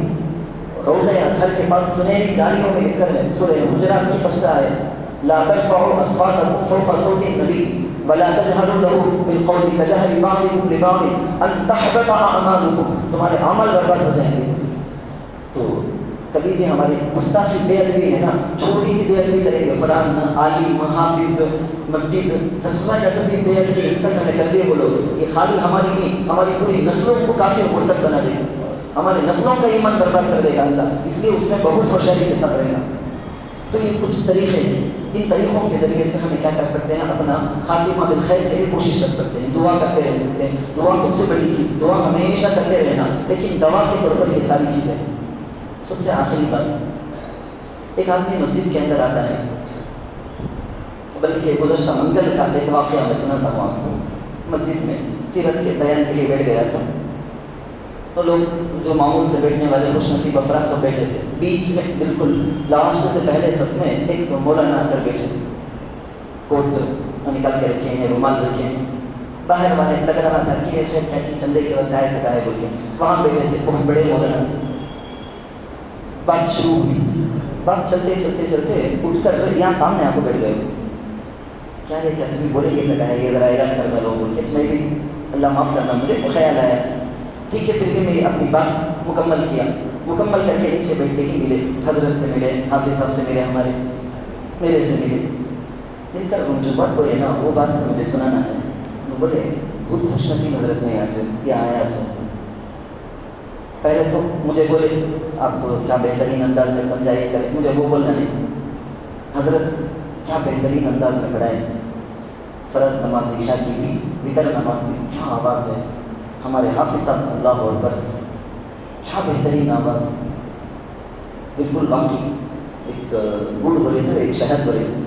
روزہ اطہر کے پاس سنہری جالیوں میں لکھ کر ہے سورہ حجرات کی فرسٹ ہے لا ترفعوا اصواتکم فوق صوت النبی ولا تجهروا له بالقول كجهر بعضكم لبعض ان تحبط اعمالكم، تمہارے اعمال برباد ہو جائیں گے. تو کبھی بھی ہماری گستاخی بے ادبی ہے نا، چھوٹی سی بے ادبی کریں گے، قرآن عالم حافظ مسجد ذرا جا کبھی بے ادبی انسان ہمیں کر دے بولو، یہ خالی ہماری نہیں ہماری پوری نسلوں کو کافر مرتد بنا دے گا، ہمارے نسلوں کا ایمان برباد کر دے گا اللہ. اس لیے اس میں بہت ہوشیاری کے ساتھ رہنا. تو یہ کچھ طریقے ہیں، ان طریقوں کے ذریعے سے ہمیں کیا کر سکتے ہیں، اپنا خاتمہ بالخیر کے لیے کوشش کر سکتے ہیں. دعا کرتے رہ سکتے ہیں. دعا سب سے بڑی چیز، دعا ہمیشہ کرتے رہنا، لیکن دوا کے طور پر یہ ساری چیزیں. سب سے آخری بات، ایک آدمی مسجد کے اندر آتا ہے، بلکہ گزشتہ منگل کا ایک واقعہ میں سناتا ہوں آپ کو. مسجد میں سیرت کے بیان کے لیے بیٹھ گیا تھا، تو لوگ جو معمول سے بیٹھنے والے خوش نصیب افراد سب بیٹھے تھے. بیچ میں بالکل لاسٹ سے پہلے سب میں ایک مولانا آ کر بیٹھے، کوٹ نکال کے رکھے ہیں، رومال رکھے ہیں. باہر والے لگ رہا تھا کہ خیر ہے کہ چندے کے واسطے آئے سکائے بول کے وہاں بیٹھے تھے. بہت بڑے مولانا تھے. بات شروع ہوئی، بات چلتے چلتے چلتے اٹھ کر یہاں سامنے آ کو بیٹھ گئے. کیا یہ کیا تمہیں بولیں گے سکائے یہ ذرا اعلان کر دو بول کے. میں بھی اللہ معاف کرنا مجھے خیال آیا ٹھیک ہے. پھر بھی میں اپنی بات مکمل کیا. مکمل کر کے نیچے بیٹھتے ہی ملے، حضرت سے ملے، حافظ صاحب سے ملے، ہمارے میرے سے ملے. مل کر جو بات بولے نا وہ بات مجھے سنانا ہے. وہ بولے خود خوش نصیب حضرت میں آج یہ آیا سو. پہلے تو مجھے بولے آپ کیا بہترین انداز میں سمجھائیے کریں، مجھے وہ بولنا نہیں. حضرت کیا بہترین انداز میں پڑھائے، فرض نماز عشاء کی بھی، وطر نماز بھی، کیا آواز ہے ہمارے حافظ صاحب، اللہ اکبر، کیا بہترین آواز. بالکل واقعی ایک گڑ بولے تھے، ایک شہد بولے تھے،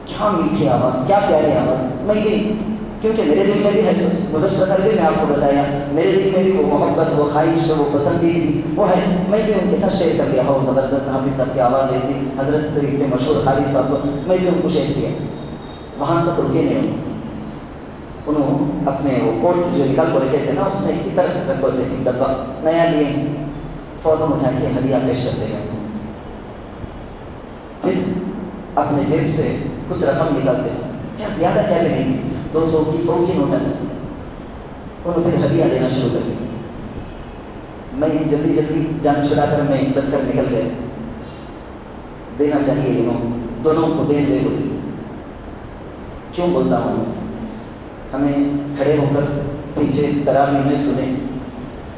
کیا میٹھی آواز، کیا پیاری آواز. میں بھی کیونکہ میرے دل میں بھی ہے، گزشتہ سال بھی میں آپ کو بتایا، میرے دل میں بھی وہ محبت، وہ خواہش، وہ پسندیدگی وہ ہے. میں بھی ان کے ساتھ شیئر کر لیا ہو. زبردست حافظ صاحب کی آواز ایسی، حضرت اتنے مشہور خالد صاحب، میں بھی ان کو شیئر کیا. وہاں تک رکے نہیں. انہوں اپنے وہ کوٹ جو نکال کو رکھے تھے نا، اس میں اتر رکھو تھے ڈبہ نیا لیے، فوراً اٹھا کے ہدیہ پیش کرتے ہیں. پھر اپنے جیب سے کچھ رقم نکالتے ہیں، کیا زیادہ کیا بھی نہیں تھی، 200 کی 100 کی نوٹ. انہوں پھر ہدیہ دینا شروع کر دیا. میں جلدی جلدی جان چھڑا کر میں بچ کر نکل گئے. دینا چاہیے یہ نوٹ، دونوں کو دے دے بول. کیوں بولتا ہوں، ہمیں کھڑے ہو کر پیچھے تراویح میں سنیں،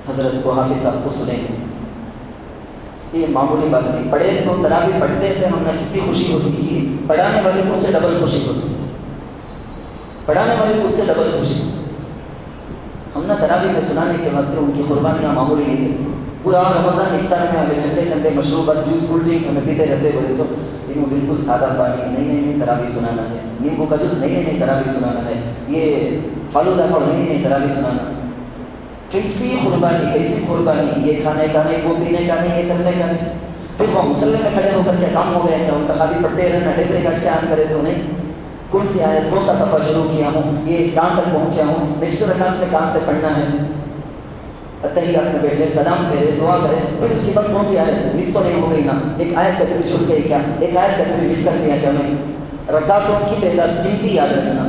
حضرت کو حافظ صاحب کو سنیں، یہ معمولی بات نہیں. پڑھے تو تراویح پڑھنے سے ہمیں کتنی خوشی ہوتی کہ پڑھانے والے کو اس سے ڈبل خوشی ہوتی، پڑھانے والے کو اس سے ڈبل خوشی. ہم نہ تراویح میں سنانے کے واسطے ان کی قربانیاں معمولی نہیں دیتے. پورا رمضان افطار میں ہمیں ٹھنڈے ٹھنڈے مشروبات، جوس، کولڈ ڈرنکس ہمیں پیتے رہتے بولے تو انہوں بالکل سادہ پانی، نہیں تراویح سنانا ہے، نیمبو کا جوس، نہیں تراویح سنانا ہے، یہ فالودہ کھاؤ، نہیں تراویح سنانا. کیسی قربانی، یہ کھانے کا نہیں، وہ پینے کا نہیں، یہ کرنے کا نہیں. پھر وہ مسلح میں کھڑے ہو کر کے کام ہو گیا کیا ان کا، خالی پڑھتے رہنا، ڈیبرے کاٹ کے آن کرے تو نہیں. کون سی آیت، کون سا سفر شروع کیا ہوں، یہ کہاں تک پہنچا ہوں، نیکسٹ رکعت میں کہاں سے پڑھنا ہے. اتحیات میں بیٹھے، سلام پھیرے، دعا کرے، پھر اس کے بعد کون سی آیت مس تو نہیں ہو گئی نا، ایک آیت کا کبھی چھوٹ گئی کیا، ایک آیت کا کبھی مس کر دیا کیا. میں رکعتوں کی تعداد گنتی یاد رکھنا،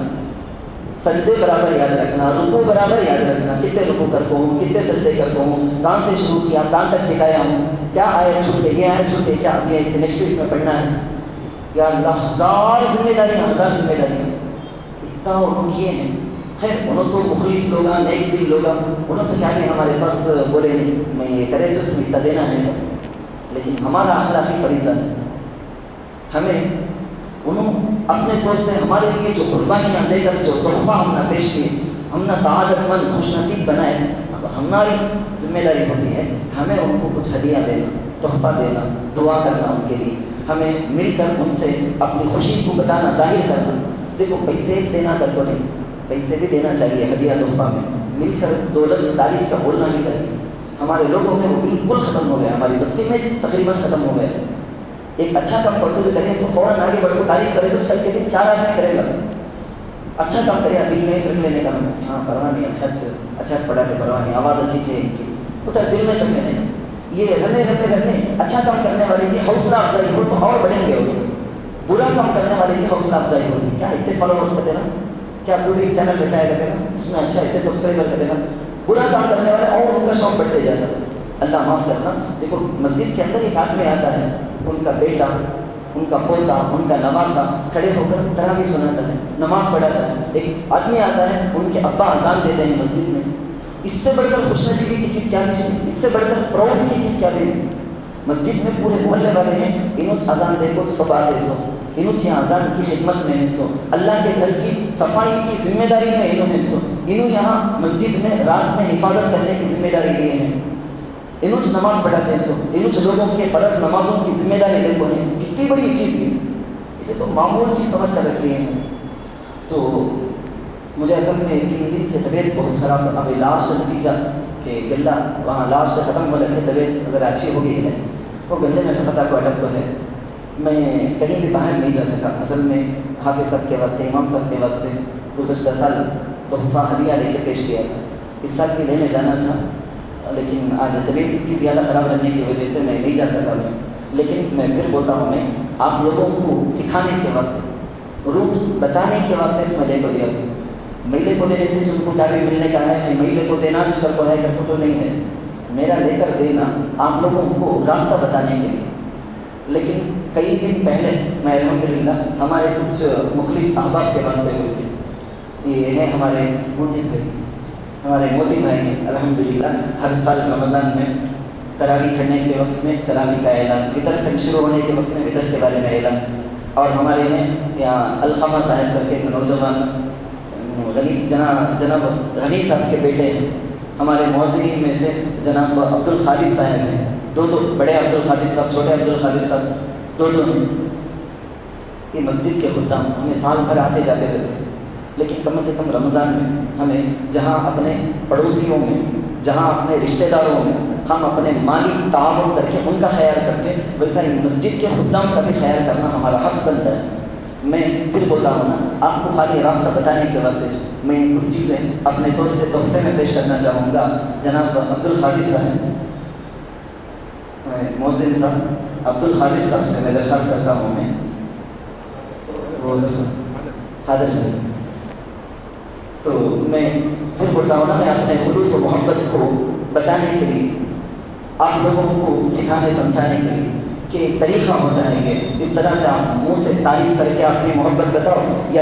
سجدے برابر یاد رکھنا، رکوع برابر یاد رکھنا، کتنے رکوع کر کو ہوں، کتنے سجدے کر کو ہوں، کہاں سے شروع کیا، کہاں تک ٹکایا ہوں، کیا آیت چھوٹ گئی، یہ آیت چھوٹ گئی کیا، اب یہ اس کے نیکسٹ اس میں پڑھنا ہے. یا اللہ، ہزار ذمہ داریاں، اتنا انہوں کیے ہیں. خیر انہوں تو مخلص لوگ، نیک دل لوگ، انہوں تو کیا بھی ہمارے پاس بولے نہیں میں یہ کرے تو تم اتنا دینا ہے. لیکن ہمارا اخلاقی فریضہ ہے، ہمیں انہوں اپنے طور سے ہمارے لیے جو قربانیاں دے کر جو تحفہ ہم نے پیش کیے، ہم نے سعادت مند خوش نصیب بنائے. اب ہماری ذمہ داری ہوتی ہے ہمیں ان کو کچھ ہدیہ دینا، تحفہ دینا، دعا کرنا ان کے لیے، ہمیں مل کر ان سے اپنی خوشی کو بتانا، ظاہر کرنا. دیکھو پیسے دینا کر کو نہیں، پیسے بھی دینا چاہیے ہدیہ تحفہ میں، مل کر دو لفظ تعریف کا بولنا بھی چاہیے. ہمارے لوگوں میں وہ بالکل ختم ہو گیا، ہماری بستی میں تقریباً ختم ہو گیا۔ ایک اچھا کام پڑھتے ہوئے کریں تو فوراً آگے بڑھ کو تعریف کرے تو کل کے دن 4 آدمی کرے گا۔ اچھا کام کرے دل میں رکھ لینے کا، ہاں پرواہ نہیں، اچھا پڑھا کے پرواہ نہیں، آواز اچھی چاہیے ان کی، وہ تو دل میں شک نہیں۔ یہ رہنے اچھا کام کرنے والے کی حوصلہ افزائی ہو تو اور بڑھیں گے، برا کام کرنے والے کی حوصلہ افزائی ہوتی، کیا اتنے فالوورس کا دینا، کیا تو بھی ایک چینل بٹھایا کرتے نا، اس میں اچھا اتنے سبسکرائبر کا دینا، برا کام کرنے والے اور ان کا شوق بڑھتے جاتا۔ اللہ معاف کرنا، دیکھو مسجد کے اندر ایک آدمی آتا ہے، ان کا بیٹا، ان کا پوتا، ان کا نواسا کھڑے ہو کر تراویح سناتا ہے، نماز پڑھاتا ہے۔ ایک آدمی آتا ہے، ان کے ابا اذان دیتے ہیں مسجد میں۔ اس سے بڑھ کر خوش نصیبی کی چیز کیا نہیں، اس سے بڑھ کر پراؤڈ کی چیز کیا نہیں۔ مسجد میں پورے محلے والے ہیں، انہوں اذان دیکھو تو سب آتے سو، انہوں یہاں اذان کی خدمت میں ہیں سو، اللہ کے گھر کی صفائی کی ذمہ داری میں انہوں ہیں سو، انہوں یہاں مسجد میں رات میں حفاظت کرنے کی ذمہ داری لیے ہیں، انہوں نماز پڑھاتے ہیں سو، انہوں لوگوں کے فرض نمازوں کی ذمہ داری لے کو ہیں۔ کتنی بڑی چیز ہے، اسے تو معمول چیز سمجھ کر رکھ لیے ہیں۔ تو مجھے اصل میں 3 دن سے طبیعت بہت خراب، ابھی لاسٹ نتیجہ کہ گلہ وہاں لاسٹ ختم ہونے کی طبیعت ذرا اچھی ہو گئی ہے، وہ گلے میں فتح کو اٹک ہے، میں کہیں بھی باہر نہیں جا سکا۔ اصل میں حافظ صاحب کے واسطے، امام صاحب کے واسطے گزشتہ سال تحفہ ہدیہ لے کے پیش کیا تھا، اس سال بھی لینے جانا تھا، لیکن آج طبیعت اتنی زیادہ خراب رہنے کی وجہ سے میں نہیں جا سکا میں۔ لیکن میں پھر بولتا ہوں، میں آپ لوگوں کو سکھانے کے واسطے، روٹ بتانے کے واسطے میں لے کو دیا اسے، میلے کو دینے سے جن کو کیا بھی ملنے کا ہے، میں میلے کو دینا جس کو ہے کر کو تو نہیں ہے، میرا لے کر دینا آپ لوگوں کو راستہ بتانے کے لیے۔ لیکن کئی دن پہلے میں الحمدللہ ہمارے کچھ مخلص احباب کے واسطے ہوئی تھی، یہ ہیں ہمارے موتی بھائی ہیں، الحمدللہ ہر سال رمضان میں تراویح کرنے کے وقت میں تراویح کا اعلان، وطر شروع ہونے کے وقت میں وطر کے بارے میں اعلان، اور ہمارے ہیں یہاں الخمہ صاحب کر کے ایک نوجوان جناب غنی صاحب کے بیٹے ہیں، ہمارے مؤذنین میں سے جناب عبد الخالق صاحب ہیں، دو بڑے عبد الخالق صاحب، چھوٹے عبد الخالق صاحب، دو ہیں۔ یہ مسجد کے خدام ہمیں سال بھر آتے جاتے رہتے ہیں، لیکن کم سے کم رمضان میں ہمیں جہاں اپنے پڑوسیوں میں، جہاں اپنے رشتہ داروں میں ہم اپنے مالی تعاون کر کے ان کا خیال کرتے ہیں، ویسا ہی مسجد کے خدام کا بھی خیال کرنا ہمارا حق بنتا ہے۔ میں پھر بولتا ہوں نا، آپ کو خالی راستہ بتانے کے واسطے میں کچھ چیزیں اپنے طور سے تحفے میں پیش کرنا چاہوں گا۔ جناب عبد الخالق صاحب، محسن صاحب، عبد الخالق صاحب سے میں درخواست کرتا ہوں، میں قادر بھائی، تو میں پھر بولتا ہوں نا، میں اپنے خلوص و محبت کو بتانے کے لیے، آپ لوگوں کو سکھانے سمجھانے کے لیے کہ طریقہ ہوتا ہے کہ اس طرح سے آپ منہ سے تعریف کر کے اپنی محبت بتاؤ، یا